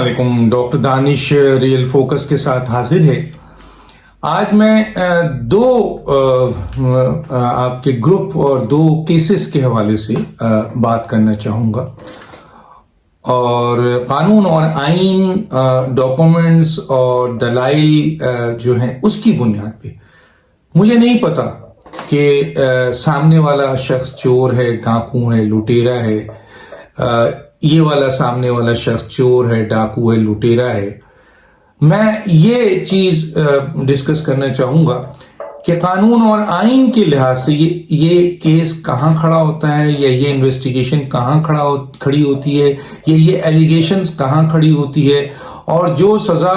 علیکم، ڈاکٹر دانش real focus کے ساتھ حاضر ہے۔ آج میں دو آپ کے گروپ اور دو کیسز کے حوالے سے بات کرنا چاہوں گا، اور قانون اور آئین، ڈاکومنٹس اور دلائل جو ہیں اس کی بنیاد پہ مجھے نہیں پتا کہ سامنے والا شخص چور ہے، ڈاکو ہے، لٹیرا ہے، یہ والا سامنے والا شخص چور ہے، ڈاکو ہے، لٹیرا ہے۔ میں یہ چیز ڈسکس کرنا چاہوں گا کہ قانون اور آئین کے لحاظ سے یہ کیس کہاں کھڑا ہوتا ہے، یا یہ انویسٹیگیشن کہاں کھڑی ہوتی ہے، یا یہ ایلیگیشنز کہاں کھڑی ہوتی ہے، اور جو سزا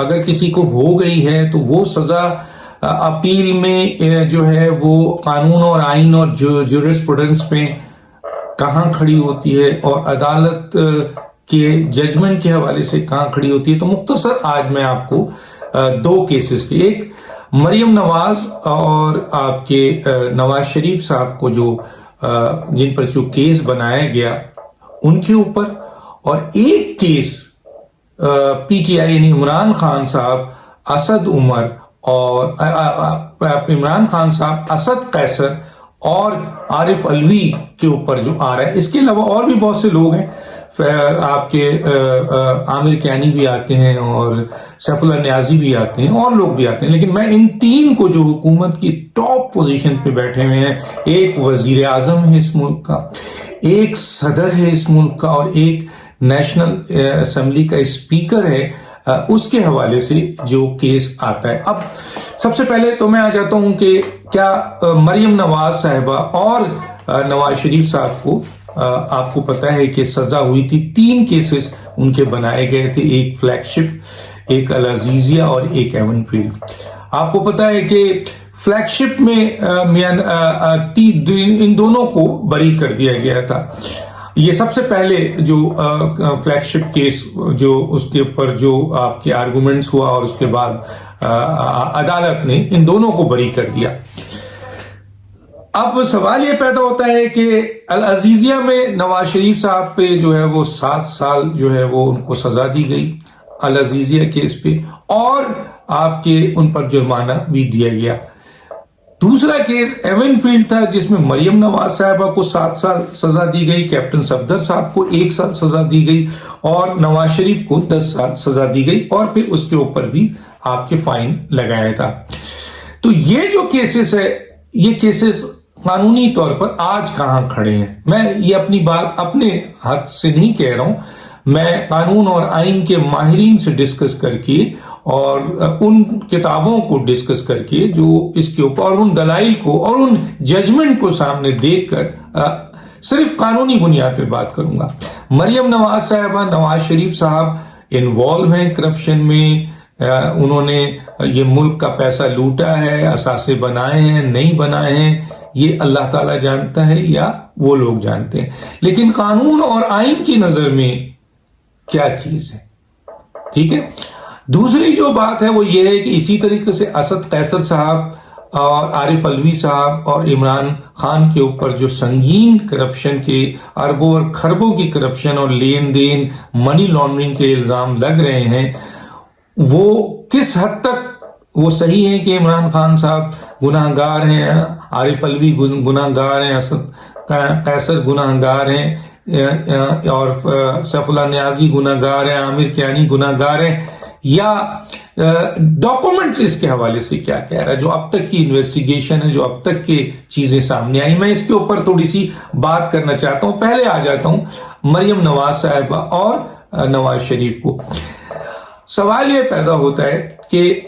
اگر کسی کو ہو گئی ہے تو وہ سزا اپیل میں جو ہے وہ قانون اور آئین اور جورسپروڈنس میں کہاں کھڑی ہوتی ہے، اور عدالت کے ججمنٹ کے حوالے سے کہاں کھڑی ہوتی ہے۔ تو مختصر آج میں آپ کو دو کیسز کی، ایک مریم نواز اور آپ کے نواز شریف صاحب کو جن پر جو کیس بنایا گیا ان کے اوپر، اور ایک کیس پی ٹی آئی یعنی عمران خان صاحب، اسد عمر اور عمران خان صاحب، اسد قیصر اور عارف علوی کے اوپر جو آ رہا ہے۔ اس کے علاوہ اور بھی بہت سے لوگ ہیں، آپ کے عامر کیانی بھی آتے ہیں، اور سیف اللہ نیازی بھی آتے ہیں، اور لوگ بھی آتے ہیں، لیکن میں ان تین کو جو حکومت کی ٹاپ پوزیشن پہ بیٹھے ہوئے ہیں، ایک وزیر اعظم ہے اس ملک کا، ایک صدر ہے اس ملک کا، اور ایک نیشنل اسمبلی کا اسپیکر ہے، اس کے حوالے سے جو کیس آتا ہے۔ اب سب سے پہلے تو میں آ جاتا ہوں کہ کیا مریم نواز صاحبہ اور نواز شریف صاحب کو آپ کو پتا ہے کہ سزا ہوئی تھی، 3 کیسز ان کے بنائے گئے تھے، ایک فلیگ شپ، ایک العزیزیہ اور ایک ایون فیلڈ۔ آپ کو پتا ہے کہ فلیگ شپ میں ان دونوں کو بری کر دیا گیا تھا۔ یہ سب سے پہلے جو فلیگ شپ کیس جو اس کے اوپر جو آپ کے آرگومنٹس ہوا، اور اس کے بعد عدالت نے ان دونوں کو بری کر دیا۔ اب سوال یہ پیدا ہوتا ہے کہ العزیزیہ میں نواز شریف صاحب پہ جو ہے وہ 7 سال جو ہے وہ ان کو سزا دی گئی العزیزیہ کیس پہ، اور آپ کے ان پر جرمانہ بھی دیا گیا۔ دوسرا کیس ایون فیلڈ تھا، جس میں مریم نواز صاحبہ کو 7 سال سزا دی گئی، کیپٹن صفدر صاحب کو 1 سال سزا دی گئی، اور نواز شریف کو 10 سال سزا دی گئی، اور پھر اس کے اوپر بھی آپ کے فائن لگایا تھا۔ تو یہ جو کیسز ہے، یہ کیسز قانونی طور پر آج کہاں کھڑے ہیں؟ میں یہ اپنی بات اپنے حد سے نہیں کہہ رہا ہوں، میں قانون اور آئین کے ماہرین سے ڈسکس کر کے، اور ان کتابوں کو ڈسکس کر کے جو اس کے اوپر، اور ان دلائل کو اور ان ججمنٹ کو سامنے دیکھ کر صرف قانونی بنیاد پہ بات کروں گا۔ مریم نواز صاحبہ، نواز شریف صاحب انوالو ہیں کرپشن میں، انہوں نے یہ ملک کا پیسہ لوٹا ہے، اثاثے بنائے ہیں، نہیں بنائے ہیں، یہ اللہ تعالیٰ جانتا ہے یا وہ لوگ جانتے ہیں، لیکن قانون اور آئین کی نظر میں کیا چیز ہے؟ ٹھیک ہے۔ دوسری جو بات ہے وہ یہ ہے کہ اسی طریقے سے اسد قیصر صاحب اور عارف علوی صاحب اور عمران خان کے اوپر جو سنگین کرپشن کے اربوں اور کھربوں کی کرپشن اور لین دین، منی لانڈرنگ کے الزام لگ رہے ہیں، وہ کس حد تک وہ صحیح ہے کہ عمران خان صاحب گناہ گار ہیں، عارف علوی گناہ گار ہیں، اسد قیصر گناہ گار ہیں، اور سیف اللہ نیازی گناہ گار ہیں، عامر کیانی گناہ گار ہیں، یا ڈاکومنٹس اس کے حوالے سے کیا کہہ رہا ہے؟ جو اب تک کی انویسٹیگیشن ہے، جو اب تک کی چیزیں سامنے آئی، میں اس کے اوپر تھوڑی سی بات کرنا چاہتا ہوں۔ پہلے آ جاتا ہوں مریم نواز صاحبہ اور نواز شریف کو۔ سوال یہ پیدا ہوتا ہے کہ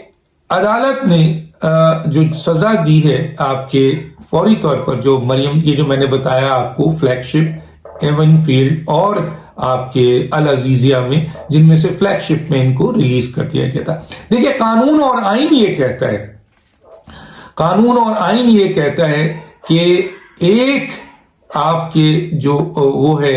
عدالت نے جو سزا دی ہے آپ کے فوری طور پر، جو مریم، یہ جو میں نے بتایا آپ کو، فلیگ شپ، ایون فیلڈ اور آپ کے العزیزیہ میں، جن میں سے فلیگ شپ میں ان کو ریلیز کر دیا گیا تھا۔ دیکھیں، قانون اور آئین یہ کہتا ہے، قانون اور آئین یہ کہتا ہے کہ ایک آپ کے جو وہ ہے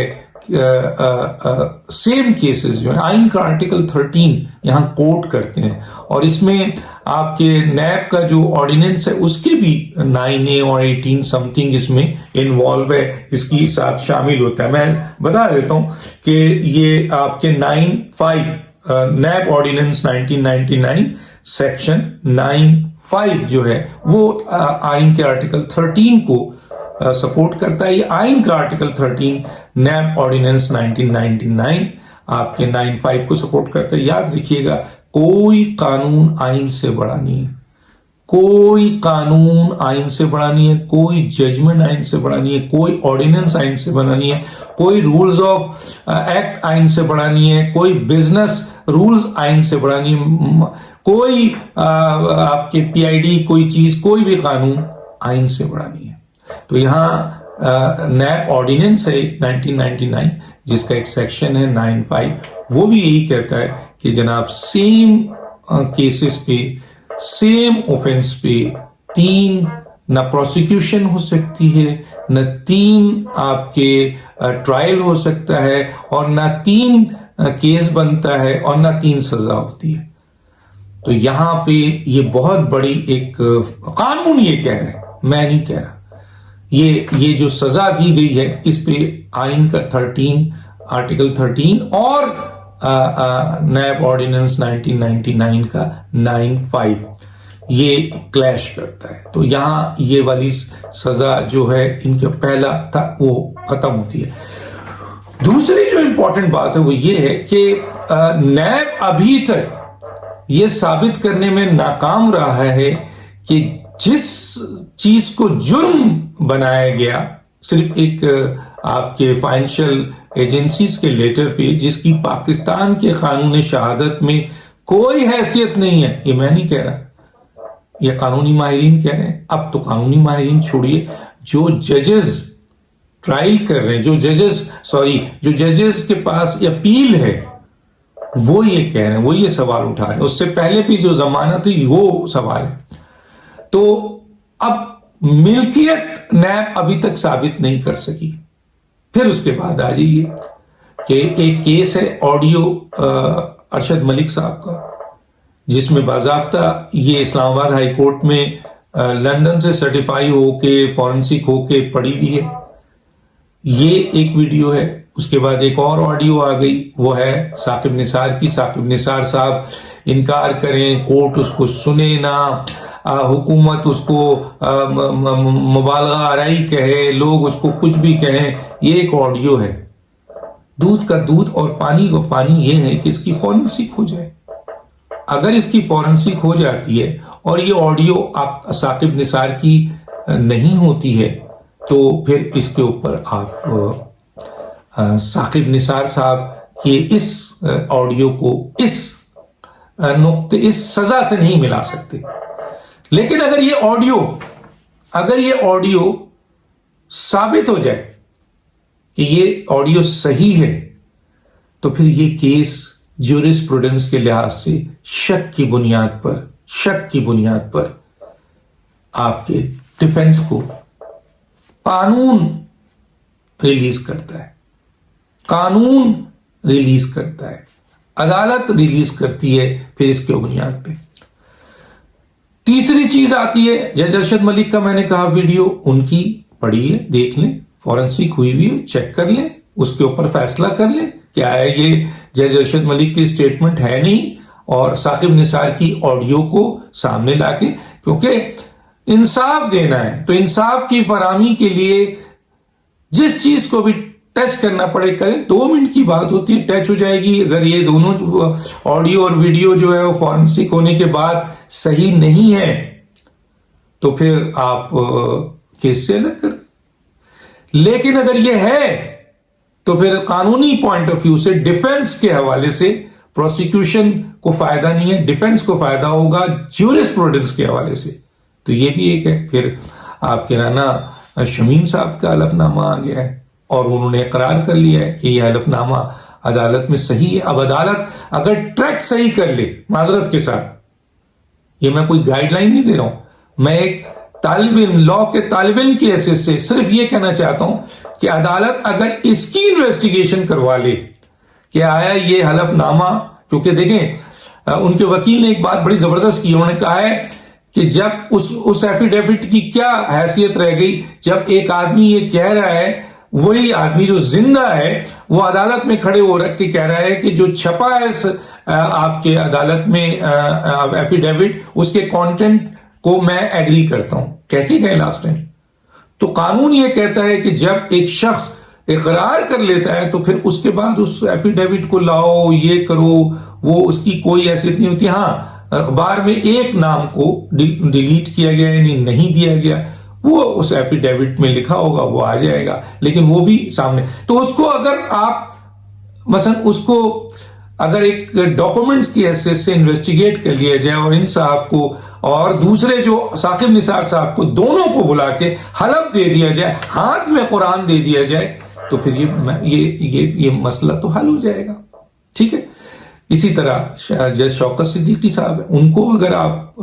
سیم کیسز جو ہیں، آئین کا آرٹیکل 13 یہاں کوٹ کرتے ہیں، اور اس میں آپ کے نیب کا جو آرڈیننس ہے اس کے بھی 9A اور 18 سم تھنگ اس میں انوالو ہے، اس کی ساتھ شامل ہوتا ہے۔ میں بتا دیتا ہوں کہ یہ آپ کے 9(5) نیب آرڈیننس 1999 سیکشن 95 جو ہے وہ آئین کے آرٹیکل 13 کو سپورٹ کرتا ہے. یہ آئین کا آرٹیکل 13 نیب آرڈیننس 1999 آپ کے 95 کو سپورٹ کرتا ہے. یاد رکھیے گا کوئی قانون آئین سے بڑا نہیں ہے, کوئی قانون آئین سے بڑا نہیں ہے, کوئی ججمنٹ آئین سے بڑا نہیں ہے, کوئی آرڈیننس آئین سے بڑا نہیں ہے, کوئی رولز آف ایکٹ آئین سے بڑا نہیں ہے, کوئی بزنس رولز آئین سے بڑا نہیں ہے, کوئی آپ کے پی آئی ڈی کوئی چیز کوئی بھی قانون آئین سے بڑا نہیں ہے. تو یہاں نیب آرڈیننس ہے 1999 جس کا ایک سیکشن ہے 95, وہ بھی یہی کہتا ہے کہ جناب سیم کیسز پہ سیم اوفینس پہ 3 نہ پروسیکیوشن ہو سکتی ہے, نہ 3 آپ کے ٹرائل ہو سکتا ہے, اور نہ 3 کیس بنتا ہے, اور نہ 3 سزا ہوتی ہے. تو یہاں پہ یہ بہت بڑی ایک قانون یہ کہہ رہا ہے, میں نہیں کہہ رہا, یہ جو سزا دی گئی ہے اس پہ آئین کا 13 آرٹیکل 13 اور نیب آرڈیننس 1999 کا 95 یہ کلیش کرتا ہے. تو یہاں یہ والی سزا جو ہے ان کا پہلا تھا وہ ختم ہوتی ہے. دوسری جو امپورٹنٹ بات ہے وہ یہ ہے کہ نیب ابھی تک یہ ثابت کرنے میں ناکام رہا ہے کہ جس چیز کو جرم بنایا گیا صرف ایک آپ کے فائنینشیل ایجنسیز کے لیٹر پہ, جس کی پاکستان کے قانون شہادت میں کوئی حیثیت نہیں ہے, یہ میں نہیں کہہ رہا, یہ قانونی ماہرین کہہ رہے ہیں. اب تو قانونی ماہرین چھوڑیے, جو ججز ٹرائل کر رہے ہیں, جو ججز کے پاس اپیل ہے وہ یہ کہہ رہے ہیں, وہ یہ سوال اٹھا رہے ہیں. اس سے پہلے بھی جو ضمانت تھی وہ سوال ہے. تو اب ملکیت نیب ابھی تک ثابت نہیں کر سکی. پھر اس کے بعد آ جائیے کہ ایک کیس ہے آڈیو ارشد ملک صاحب کا, جس میں باضابطہ یہ اسلام آباد ہائی کورٹ میں لندن سے سرٹیفائی ہو کے فورنسک ہو کے پڑی بھی ہے. یہ ایک ویڈیو ہے. اس کے بعد ایک اور آڈیو آ گئی, وہ ہے ثاقب نثار کی. ثاقب نثار صاحب انکار کریں, کورٹ اس کو سنے نہ, حکومت اس کو مبالغہ آرائی کہے, لوگ اس کو کچھ بھی کہیں. یہ ایک آڈیو ہے. دودھ کا دودھ اور پانی کا پانی یہ ہے کہ اس کی فورنسک ہو جائے. اگر اس کی فورنسک ہو جاتی ہے اور یہ آڈیو آپ ثاقب نثار کی نہیں ہوتی ہے تو پھر اس کے اوپر آپ ثاقب نثار صاحب کے اس آڈیو کو اس سزا سے نہیں ملا سکتے. لیکن اگر یہ آڈیو ثابت ہو جائے کہ یہ آڈیو صحیح ہے تو پھر یہ کیس جورسپروڈنس کے لحاظ سے شک کی بنیاد پر آپ کے ڈیفنس کو قانون ریلیز کرتا ہے, عدالت ریلیز کرتی ہے. پھر اس کے بنیاد پہ تیسری چیز آتی ہے جج ارشد ملک کا. میں نے کہا ویڈیو ان کی پڑھیے, دیکھ لیں, فورنسک ہوئی ہوئی چیک کر لیں, اس کے اوپر فیصلہ کر لیں کیا ہے یہ جج ارشد ملک کی سٹیٹمنٹ ہے نہیں, اور ثاقب نثار کی آڈیو کو سامنے لا کے, کیونکہ انصاف دینا ہے تو انصاف کی فراہمی کے لیے جس چیز کو بھی ٹچ کرنا پڑے کریں. 2 منٹ کی بات ہوتی ہے, ٹچ ہو جائے گی. اگر یہ دونوں آڈیو اور ویڈیو جو ہے وہ فورنسک ہونے کے بعد صحیح نہیں ہے تو پھر آپ کیس سے الگ کر دیں. لیکن اگر یہ ہے تو پھر قانونی پوائنٹ آف ویو سے ڈیفنس کے حوالے سے پروسیکیوشن کو فائدہ نہیں ہے, ڈیفنس کو فائدہ ہوگا جورسپروڈنس کے حوالے سے. تو یہ بھی ایک ہے. پھر آپ کے رانا شمیم صاحب کا حلف نامہ آ گیا ہے اور انہوں نے اقرار کر لیا ہے کہ یہ حلف نامہ عدالت میں صحیح ہے. اب عدالت اگر ٹریک صحیح کر لے, معذرت کے ساتھ, یہ میں کوئی گائیڈ لائن نہیں دے رہا ہوں, میں ایک طالب علم, لا کے طالب علم کی حیثیت سے صرف یہ کہنا چاہتا ہوں کہ عدالت اگر اس کی انویسٹیگیشن کروا لے کہ آیا یہ حلف نامہ, کیونکہ دیکھیں ان کے وکیل نے ایک بات بڑی زبردست کی, انہوں نے کہا ہے کہ جب اس ایفیڈیوٹ کی کیا حیثیت رہ گئی جب ایک آدمی یہ کہہ رہا ہے, وہی آدمی جو زندہ ہے وہ عدالت میں کھڑے ہو رکھ کے کہہ رہا ہے کہ جو چھپا ہے اس آپ کے عدالت میں ایفیڈیوٹ، اس کے کانٹینٹ کو میں ایگری کرتا ہوں، کہہ کے گئے لاسٹ ٹائم. تو قانون یہ کہتا ہے کہ جب ایک شخص اقرار کر لیتا ہے تو پھر اس کے بعد اس ایفیڈیوٹ کو لاؤ، یہ کرو، وہ اس کی کوئی حیثیت نہیں ہوتی. ہاں، اخبار میں ایک نام کو ڈیلیٹ کیا گیا یعنی نہیں دیا گیا، وہ اس ایفیڈیوٹ میں لکھا ہوگا، وہ آ جائے گا، لیکن وہ بھی سامنے. تو اس کو اگر آپ مثلا اس کو اگر ایک ڈاکومنٹس کی حیثیت سے انویسٹیگیٹ کر لیا جائے اور ان صاحب کو اور دوسرے جو ثاقب نثار صاحب کو دونوں کو بلا کے حلف دے دیا جائے، ہاتھ میں قرآن دے دیا جائے، تو پھر یہ مسئلہ تو حل ہو جائے گا. ٹھیک ہے. اسی طرح جیسے شوکت صدیقی صاحب ہیں، ان کو اگر آپ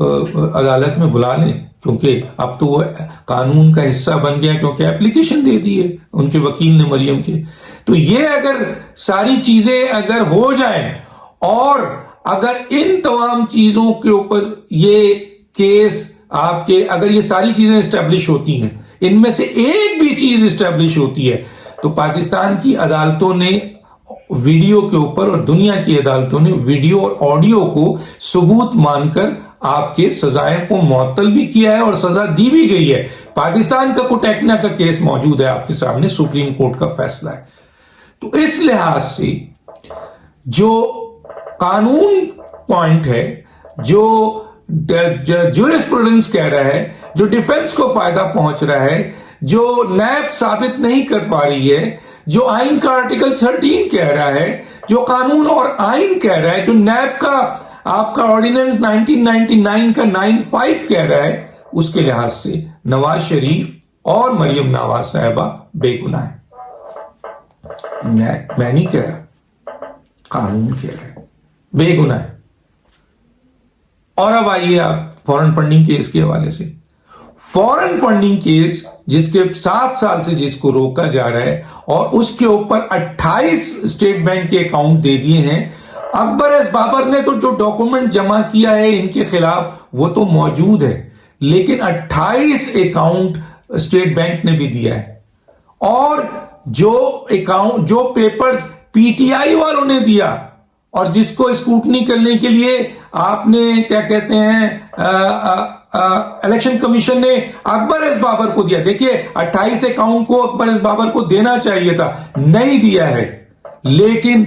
عدالت میں بلا لیں، کیونکہ اب تو وہ قانون کا حصہ بن گیا، کیونکہ اپلیکیشن دے دی ہے ان کے وکیل نے مریم کے. تو یہ اگر ساری چیزیں اگر ہو جائیں اور اگر ان تمام چیزوں کے اوپر یہ کیس آپ کے اگر یہ ساری چیزیں اسٹیبلش ہوتی ہیں، ان میں سے ایک بھی چیز اسٹیبلش ہوتی ہے، تو پاکستان کی عدالتوں نے ویڈیو کے اوپر اور دنیا کی عدالتوں نے ویڈیو اور آڈیو کو ثبوت مان کر آپ کے سزائیں کو معطل بھی کیا ہے اور سزا دی بھی گئی ہے. پاکستان کا کوٹیکنا کا کیس موجود ہے آپ کے سامنے، سپریم کورٹ کا فیصلہ ہے. تو اس لحاظ سے جو قانون پوائنٹ ہے، جو جورسپروڈنس کہہ رہا ہے، جو ڈیفنس کو فائدہ پہنچ رہا ہے، جو نیب ثابت نہیں کر پا رہی ہے، جو آئین کا آرٹیکل 13 کہہ رہا ہے، جو قانون اور آئین کہہ رہا ہے، جو نیب کا آپ کا آرڈیننس 1999 کا 95 کہہ رہا ہے، اس کے لحاظ سے نواز شریف اور مریم نواز صاحبہ بے گناہ ہیں. میں نہیں کہہ رہا، قانون کہہ رہا ہے بے گناہ ہے. اور اب آئیے آپ فورن فنڈنگ کیس کے حوالے سے. فورن فنڈنگ کیس جس کے 7 سال سے جس کو روکا جا رہا ہے اور اس کے اوپر 28 اسٹیٹ بینک کے اکاؤنٹ دے دیے ہیں. اکبر ایس بابر نے تو جو ڈاکومنٹ جمع کیا ہے ان کے خلاف وہ تو موجود ہے، لیکن 28 اکاؤنٹ اسٹیٹ بینک نے بھی دیا ہے. اور جو پیپرز پی ٹی آئی والوں نے دیا اور جس کو اسکروٹنی کرنے کے لیے آپ نے کیا کہتے ہیں الیکشن کمیشن نے اکبر ایس بابر کو دیا. دیکھیے 28 اکاؤنٹ کو اکبر ایس بابر کو دینا چاہیے تھا، نہیں دیا ہے. لیکن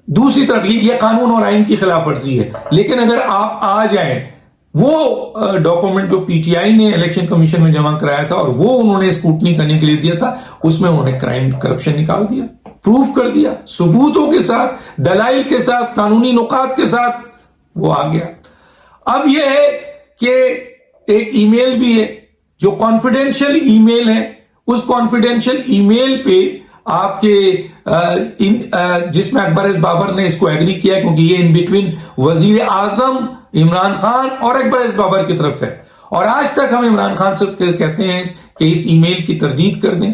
دوسری طرف یہ قانون اور آئین کی خلاف ورزی ہے. لیکن اگر آپ آ جائیں، وہ ڈاکومنٹ جو پی ٹی آئی نے الیکشن کمیشن میں جمع کرایا تھا اور وہ انہوں نے اسکروٹنی کرنے کے لیے دیا تھا، اس میں انہوں نے کرائم کرپشن نکال دیا، پروف کر دیا ثبوتوں کے ساتھ، دلائل کے ساتھ، قانونی نکات کے ساتھ وہ آ گیا. اب یہ ہے کہ ایک ای میل بھی ہے جو کانفیڈینشیل ای میل ہے. اس کانفیڈینشیل ای میل پہ آپ کے جس میں اکبر ایس بابر نے اس کو ایگری کیا کیونکہ یہ ان بٹوین وزیر اعظم عمران خان اور اکبر ایس بابر کی طرف ہے. اور آج تک ہم عمران خان سے کہتے ہیں کہ اس ای میل کی تردید کر دیں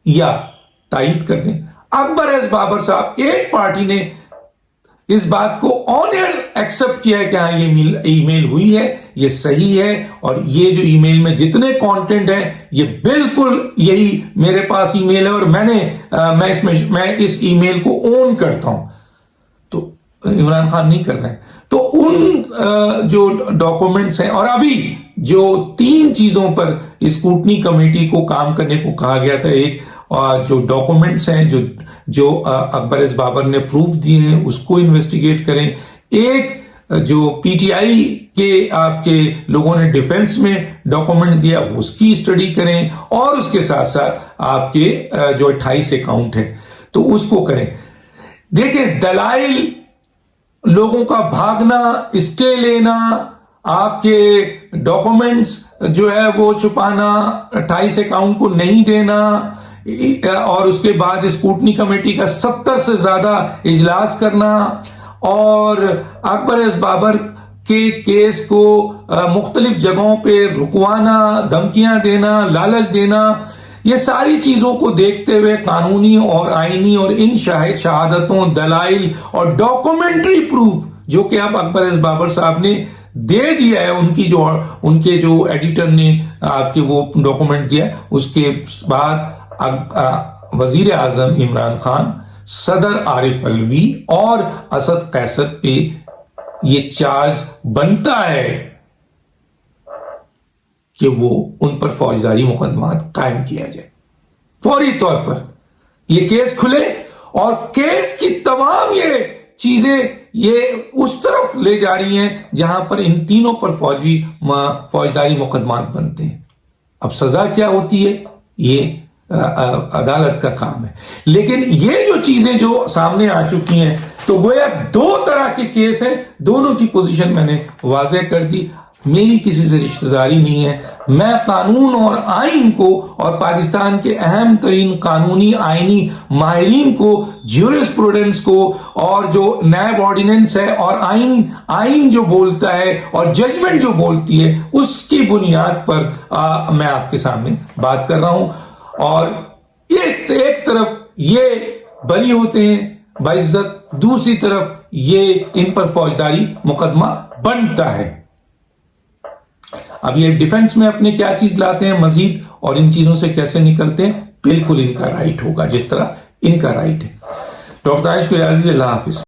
یا تائید کر دیں. اکبر ایس بابر صاحب ایک پارٹی نے اس بات کو آنر ایکسپٹ کیا ہے کہ ہاں یہ ای میل ہوئی ہے، یہ صحیح ہے، اور یہ جو ای میل میں جتنے کانٹینٹ ہیں یہ بالکل یہی میرے پاس ای میل ہے اور میں اس ای میل کو اون کرتا ہوں. تو عمران خان نہیں کر رہے ہیں. تو ان جو ڈاکومنٹس ہیں اور ابھی جو 3 چیزوں پر اسکروٹنی کمیٹی کو کام کرنے کو کہا گیا تھا، ایک جو ڈاکومنٹس ہیں جو اکبر ایس بابر نے پروف دیے ہیں اس کو انویسٹیگیٹ کریں، ایک جو پی ٹی آئی کے آپ کے لوگوں نے ڈیفنس میں ڈاکومنٹ دیا اس کی اسٹڈی کریں، اور اس کے ساتھ ساتھ آپ کے جو 28 اکاؤنٹ ہے تو اس کو کریں. دیکھیں دلائل، لوگوں کا بھاگنا، اسٹے لینا، آپ کے ڈاکومنٹس جو ہے وہ چھپانا، 28 اکاؤنٹ کو نہیں دینا، اور اس کے بعد اسکروٹنی کمیٹی کا 70 سے زیادہ اجلاس کرنا، اور اکبر ایس بابر کے کیس کو مختلف جگہوں پہ رکوانا، دھمکیاں دینا، لالچ دینا، یہ ساری چیزوں کو دیکھتے ہوئے قانونی اور آئینی اور ان شہادتوں، دلائل اور ڈاکومنٹری پروف جو کہ اب اکبر ایس بابر صاحب نے دے دیا ہے، ان کے جو ایڈیٹر نے آپ کے وہ ڈاکومنٹ دیا، اس کے بعد وزیر اعظم عمران خان صدر عارف علوی اور اسد قیصر پہ یہ چارج بنتا ہے کہ وہ ان پر فوجداری مقدمات قائم کیا جائے فوری طور پر. یہ کیس کھلے اور کیس کی تمام یہ چیزیں یہ اس طرف لے جا رہی ہیں جہاں پر ان تینوں پر فوجداری مقدمات بنتے ہیں. اب سزا کیا ہوتی ہے یہ عدالت کا کام ہے. لیکن یہ جو چیزیں جو سامنے آ چکی ہیں تو گویا دو طرح کے کیس ہیں. دونوں کی پوزیشن میں نے واضح کر دی. میری کسی سے رشتہ داری نہیں ہے. میں قانون اور آئین کو اور پاکستان کے اہم ترین قانونی آئینی ماہرین کو، جیورس پروڈنس کو، اور جو نیب آرڈیننس ہے اور آئین جو بولتا ہے اور ججمنٹ جو بولتی ہے اس کی بنیاد پر میں آپ کے سامنے بات کر رہا ہوں. اور ایک طرف یہ بری ہوتے ہیں باعزت، دوسری طرف یہ ان پر فوجداری مقدمہ بنتا ہے. اب یہ ڈیفنس میں اپنے کیا چیز لاتے ہیں مزید اور ان چیزوں سے کیسے نکلتے ہیں، بالکل ان کا رائٹ ہوگا جس طرح ان کا رائٹ ہے. ڈاکٹر دانش کو اجازت دیجیے. اللہ حافظ.